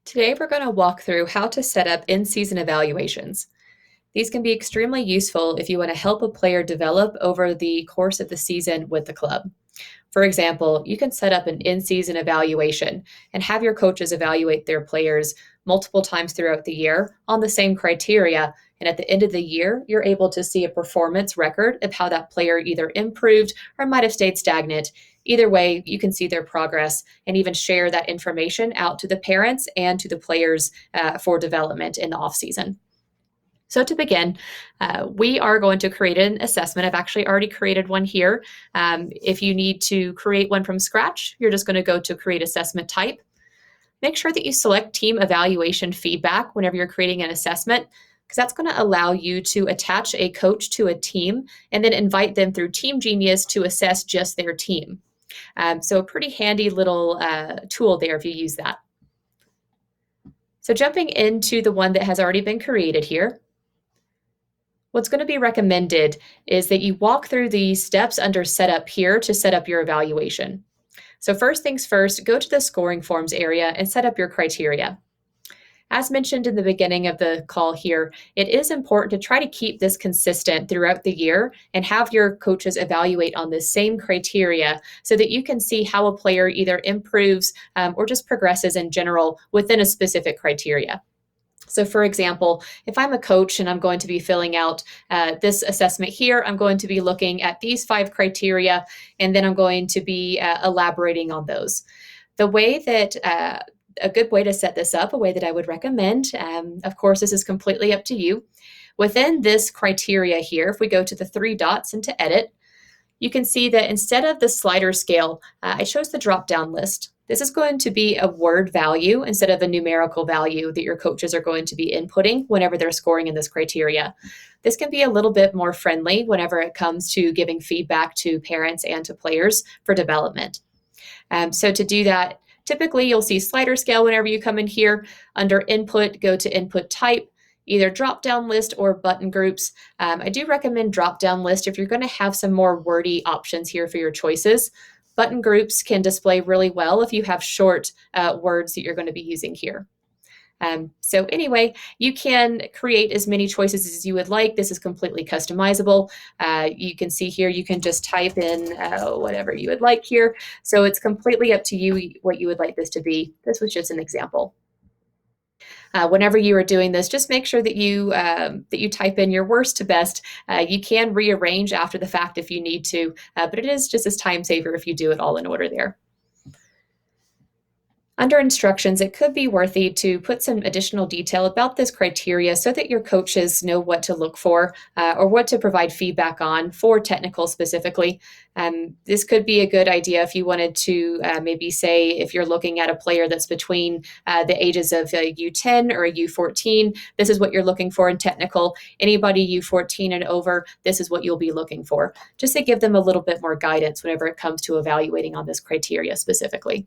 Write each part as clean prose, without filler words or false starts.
Today, we're going to walk through how to set up in-season evaluations. These can be extremely useful if you want to help a player develop over the course of the season with the club. For example, you can set up an in-season evaluation and have your coaches evaluate their players multiple times throughout the year on the same criteria. And at the end of the year, you're able to see a performance record of how that player either improved or might have stayed stagnant. Either way, you can see their progress and even share that information out to the parents and to the players for development in the off season. So to begin, we are going to create an assessment. I've actually already created one here. If you need to create one from scratch, you're just going to go to create assessment type. Make sure that you select team evaluation feedback whenever you're creating an assessment, because that's going to allow you to attach a coach to a team and then invite them through TeamGenius to assess just their team. So a pretty handy little tool there if you use that. So jumping into the one that has already been created here, what's going to be recommended is that you walk through the steps under setup here to set up your evaluation. So first things first, go to the scoring forms area and set up your criteria. As mentioned in the beginning of the call here, it is important to try to keep this consistent throughout the year and have your coaches evaluate on the same criteria so that you can see how a player either improves or just progresses in general within a specific criteria. So for example, if I'm a coach and I'm going to be filling out this assessment here, I'm going to be looking at these 5 criteria, and then I'm going to be elaborating on those. The way that a good way to set this up, a way that I would recommend, of course, this is completely up to you. Within this criteria here, if we go to the 3 dots and to edit, you can see that instead of the slider scale, I chose the drop-down list. This is going to be a word value instead of a numerical value that your coaches are going to be inputting whenever they're scoring in this criteria. This can be a little bit more friendly whenever it comes to giving feedback to parents and to players for development. So to do that, typically you'll see slider scale whenever you come in here. Under input, go to input type, either drop-down list or button groups. I do recommend drop-down list if you're going to have some more wordy options here for your choices. Button groups can display really well if you have short words that you're going to be using here. So anyway, you can create as many choices as you would like. This is completely customizable. You can see here, you can just type in whatever you would like here. So it's completely up to you what you would like this to be. This was just an example. Whenever you are doing this, just make sure that you type in your worst to best. You can rearrange after the fact if you need to, but it is just as time saver if you do it all in order there. Under instructions, it could be worthy to put some additional detail about this criteria so that your coaches know what to look for or what to provide feedback on for technical specifically. This could be a good idea if you wanted to maybe say if you're looking at a player that's between the ages of a U10 or a U14, this is what you're looking for in technical. Anybody U14 and over, this is what you'll be looking for, just to give them a little bit more guidance whenever it comes to evaluating on this criteria specifically.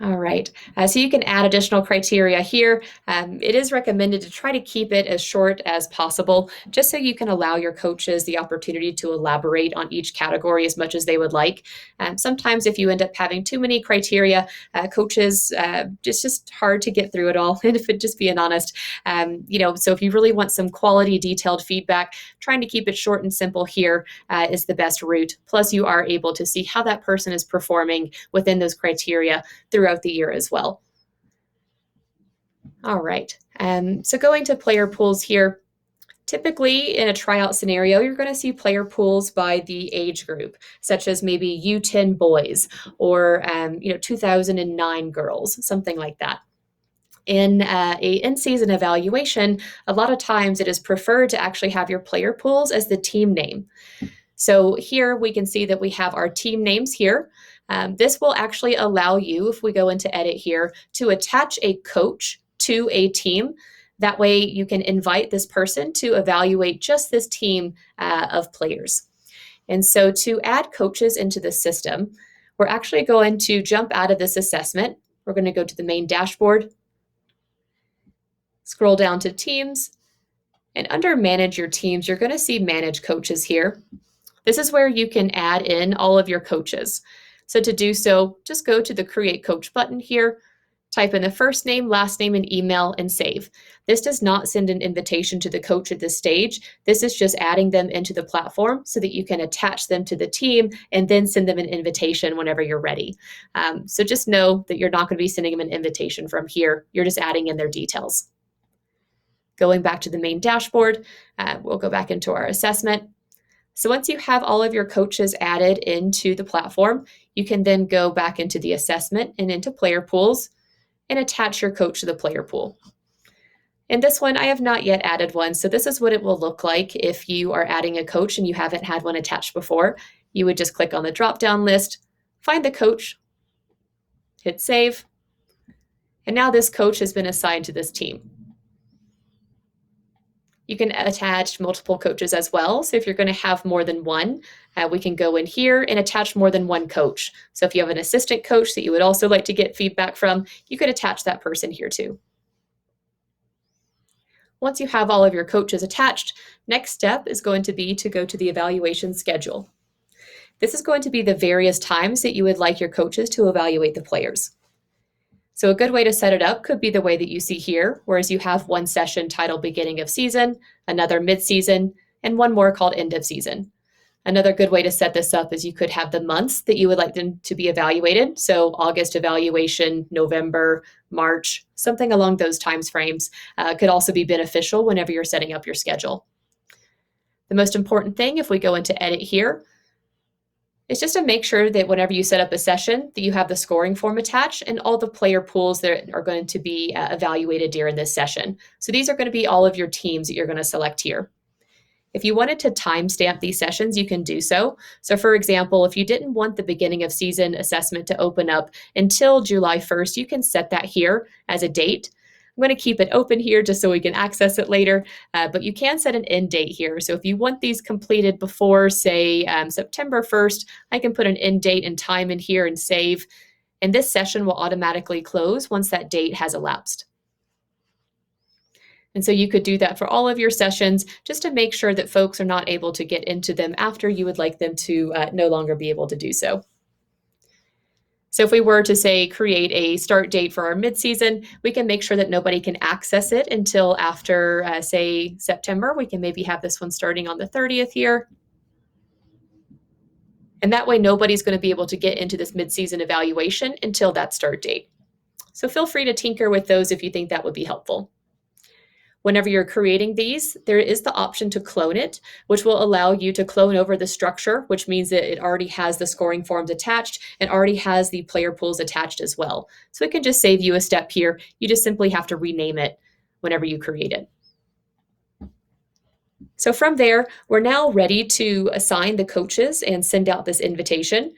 All right, so you can add additional criteria here. It is recommended to try to keep it as short as possible, just so you can allow your coaches the opportunity to elaborate on each category as much as they would like. Sometimes if you end up having too many criteria, coaches, it's just hard to get through it all, and if it just being honest. So if you really want some quality, detailed feedback, trying to keep it short and simple here is the best route. Plus, you are able to see how that person is performing within those criteria throughout the year as well. All right, so going to player pools here, typically in a tryout scenario, you're going to see player pools by the age group, such as maybe U10 boys or 2009 girls, something like that. In a in-season evaluation, a lot of times it is preferred to actually have your player pools as the team name. So here we can see that we have our team names here. This will actually allow you, if we go into edit here, to attach a coach to a team. That way you can invite this person to evaluate just this team of players. And so to add coaches into the system, we're actually going to jump out of this assessment. We're going to go to the main dashboard, scroll down to teams, and under manage your teams, you're going to see manage coaches here. This is where you can add in all of your coaches. So to do so, just go to the Create Coach button here, Type in the first name, last name, and email and save. This does not send an invitation to the coach at this stage. This is just adding them into the platform so that you can attach them to the team and then send them an invitation whenever you're ready. So just know that you're not going to be sending them an invitation from here. You're just adding in their details. Going back to the main dashboard, we'll go back into our assessment. So once you have all of your coaches added into the platform, you can then go back into the assessment and into player pools and attach your coach to the player pool. In this one, I have not yet added one, so this is what it will look like if you are adding a coach and you haven't had one attached before. You would just click on the drop-down list, find the coach, hit save, and now this coach has been assigned to this team. You can attach multiple coaches as well. So if you're going to have more than one, we can go in here and attach more than one coach. So if you have an assistant coach that you would also like to get feedback from, you could attach that person here too. Once you have all of your coaches attached, next step is going to be to go to the evaluation schedule. This is going to be the various times that you would like your coaches to evaluate the players. So a good way to set it up could be the way that you see here, whereas you have one session titled beginning of season, another mid-season, and one more called end of season. Another good way to set this up is you could have the months that you would like them to be evaluated. So August evaluation, November, March, something along those times frames could also be beneficial whenever you're setting up your schedule. The most important thing, if we go into edit here, is just to make sure that whenever you set up a session that you have the scoring form attached and all the player pools that are going to be evaluated during this session. So these are going to be all of your teams that you're going to select here. If you wanted to timestamp these sessions, you can do so. So for example, if you didn't want the beginning of season assessment to open up until July 1st, you can set that here as a date. I'm going to keep it open here just so we can access it later, but you can set an end date here. So if you want these completed before, say, September 1st, I can put an end date and time in here and save, and this session will automatically close once that date has elapsed. And so you could do that for all of your sessions just to make sure that folks are not able to get into them after you would like them to no longer be able to do so. So if we were to say create a start date for our mid-season, we can make sure that nobody can access it until after, say, September. We can maybe have this one starting on the 30th here. And that way nobody's going to be able to get into this mid-season evaluation until that start date. So feel free to tinker with those if you think that would be helpful. Whenever you're creating these, there is the option to clone it, which will allow you to clone over the structure, which means that it already has the scoring forms attached and already has the player pools attached as well. So it can just save you a step here. You just simply have to rename it whenever you create it. So from there, we're now ready to assign the coaches and send out this invitation.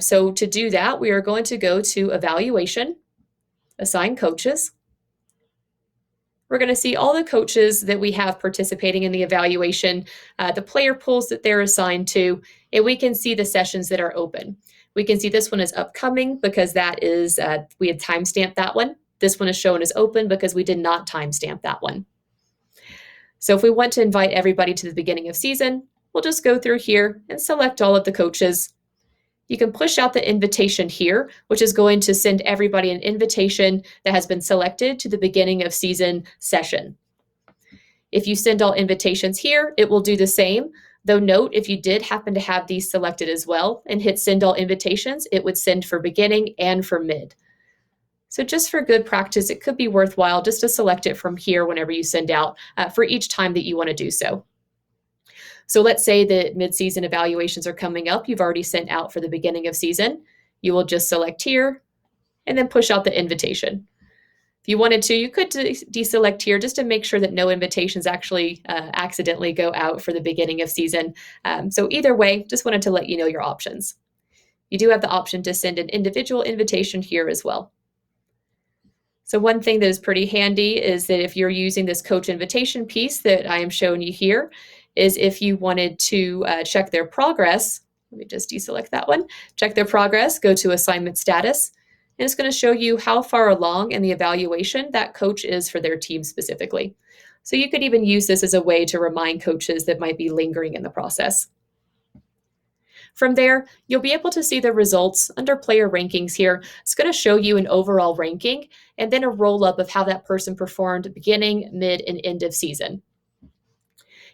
So to do that, we are going to go to Evaluation, Assign Coaches. We're going to see all the coaches that we have participating in the evaluation, the player pools that they're assigned to, and we can see the sessions that are open. We can see this one is upcoming because that is, we had timestamped that one. This one is shown as open because we did not timestamp that one. So if we want to invite everybody to the beginning of season, we'll just go through here and select all of the coaches. You can push out the invitation here, which is going to send everybody an invitation that has been selected to the beginning of season session. If you send all invitations here, it will do the same. Though note, if you did happen to have these selected as well and hit send all invitations, it would send for beginning and for mid. So just for good practice, it could be worthwhile just to select it from here whenever you send out for each time that you want to do so. So let's say that mid-season evaluations are coming up. You've already sent out for the beginning of season. You will just select here and then push out the invitation. If you wanted to, you could deselect here just to make sure that no invitations actually accidentally go out for the beginning of season. So either way, just wanted to let you know your options. You do have the option to send an individual invitation here as well. So one thing that is pretty handy is that if you're using this coach invitation piece that I am showing you here, is if you wanted to check their progress, let me just deselect that one, check their progress, go to assignment status, and it's going to show you how far along in the evaluation that coach is for their team specifically. So you could even use this as a way to remind coaches that might be lingering in the process. From there, you'll be able to see the results under player rankings here. It's going to show you an overall ranking and then a roll up of how that person performed beginning, mid, and end of season.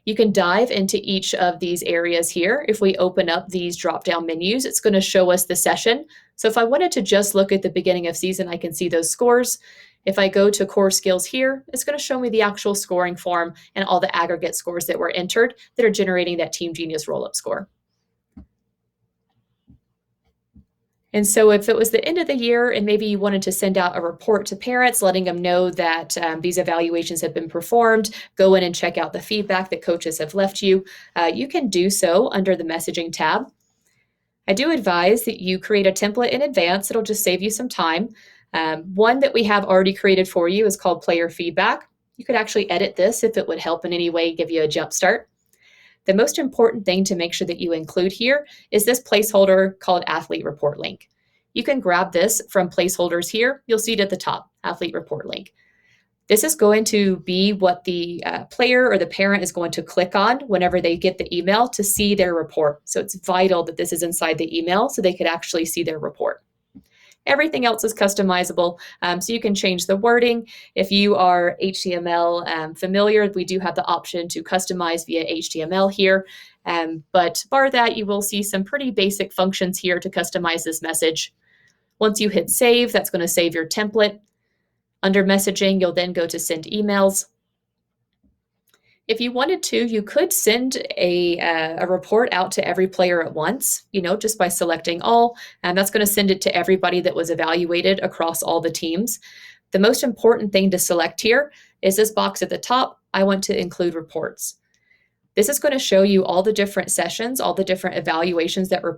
You can dive into each of these areas here. If we open up these drop-down menus, it's going to show us the session. So if I wanted to just look at the beginning of season, I can see those scores. If I go to core skills here, it's going to show me the actual scoring form and all the aggregate scores that were entered that are generating that TeamGenius roll-up score. And so if it was the end of the year and maybe you wanted to send out a report to parents, letting them know that these evaluations have been performed, go in and check out the feedback that coaches have left you, you can do so under the messaging tab. I do advise that you create a template in advance. It'll just save you some time. One that we have already created for you is called player feedback. You could actually edit this if it would help in any way, give you a jump start. The most important thing to make sure that you include here is this placeholder called athlete report link. You can grab this from placeholders here. You'll see it at the top, athlete report link. This is going to be what the player or the parent is going to click on whenever they get the email to see their report. So it's vital that this is inside the email so they could actually see their report. Everything else is customizable, so you can change the wording. If you are HTML familiar, we do have the option to customize via HTML here. But bar that, you will see some pretty basic functions here to customize this message. Once you hit save, that's going to save your template. Under messaging, you'll then go to send emails. If you wanted to, you could send a report out to every player at once, just by selecting all, and that's going to send it to everybody that was evaluated across all the teams. The most important thing to select here is this box at the top. I want to include reports. This is going to show you all the different sessions, all the different evaluations that were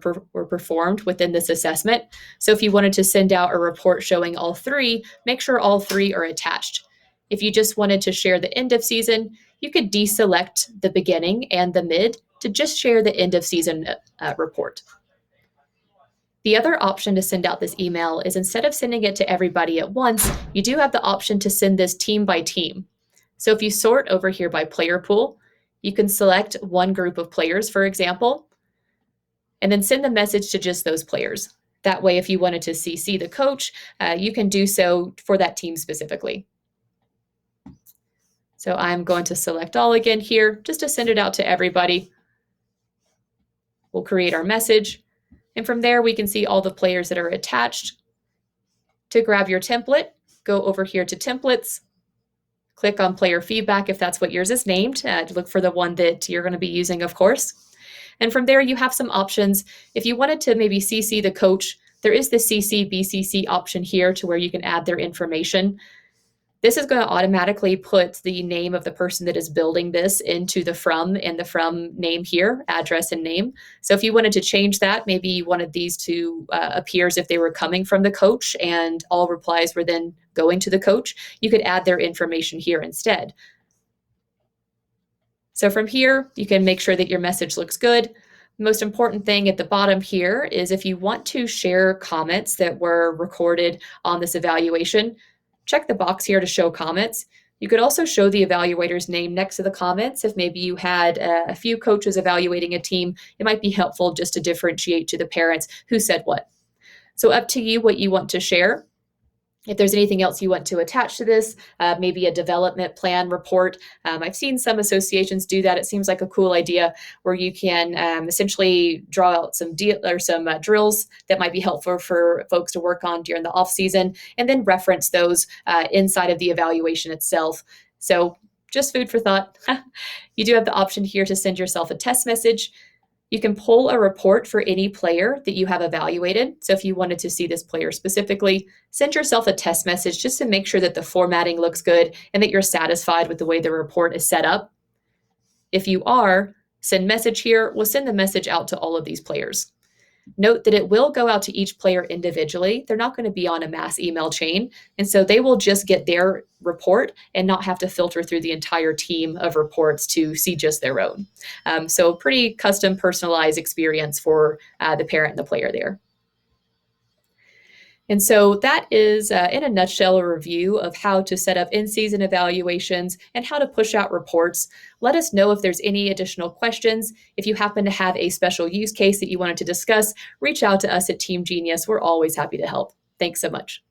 performed within this assessment. So if you wanted to send out a report showing all three, make sure all three are attached. If you just wanted to share the end of season, you could deselect the beginning and the mid to just share the end of season report. The other option to send out this email is instead of sending it to everybody at once, you do have the option to send this team by team. So if you sort over here by player pool, you can select one group of players, for example, and then send the message to just those players. That way, if you wanted to CC the coach, you can do so for that team specifically. So I'm going to select all again here just to send it out to everybody. We'll create our message. And from there, we can see all the players that are attached. To grab your template, go over here to templates, click on player feedback if that's what yours is named. Look for the one that you're going to be using, of course. And from there, you have some options. If you wanted to maybe CC the coach, there is the CC BCC option here to where you can add their information. This is going to automatically put the name of the person that is building this into the from and the from name here, address and name. So if you wanted to change that, maybe you wanted these to appear as if they were coming from the coach and all replies were then going to the coach, you could add their information here instead. So from here, you can make sure that your message looks good. The most important thing at the bottom here is if you want to share comments that were recorded on this evaluation, check the box here to show comments. You could also show the evaluator's name next to the comments. If maybe you had a few coaches evaluating a team, it might be helpful just to differentiate to the parents who said what. So up to you what you want to share. If there's anything else you want to attach to this, maybe a development plan report. I've seen some associations do that. It seems like a cool idea where you can essentially draw out some drills that might be helpful for folks to work on during the off season, and then reference those inside of the evaluation itself. So just food for thought. You do have the option here to send yourself a test message. You can pull a report for any player that you have evaluated. So if you wanted to see this player specifically, send yourself a test message just to make sure that the formatting looks good and that you're satisfied with the way the report is set up. If you are, send message here. We'll send the message out to all of these players. Note that it will go out to each player individually. They're not going to be on a mass email chain. And so they will just get their report and not have to filter through the entire team of reports to see just their own. So pretty custom personalized experience for the parent and the player there. And so that is, in a nutshell, a review of how to set up in season evaluations and how to push out reports. Let us know if there's any additional questions. If you happen to have a special use case that you wanted to discuss, reach out to us at Team Genius. We're always happy to help. Thanks so much.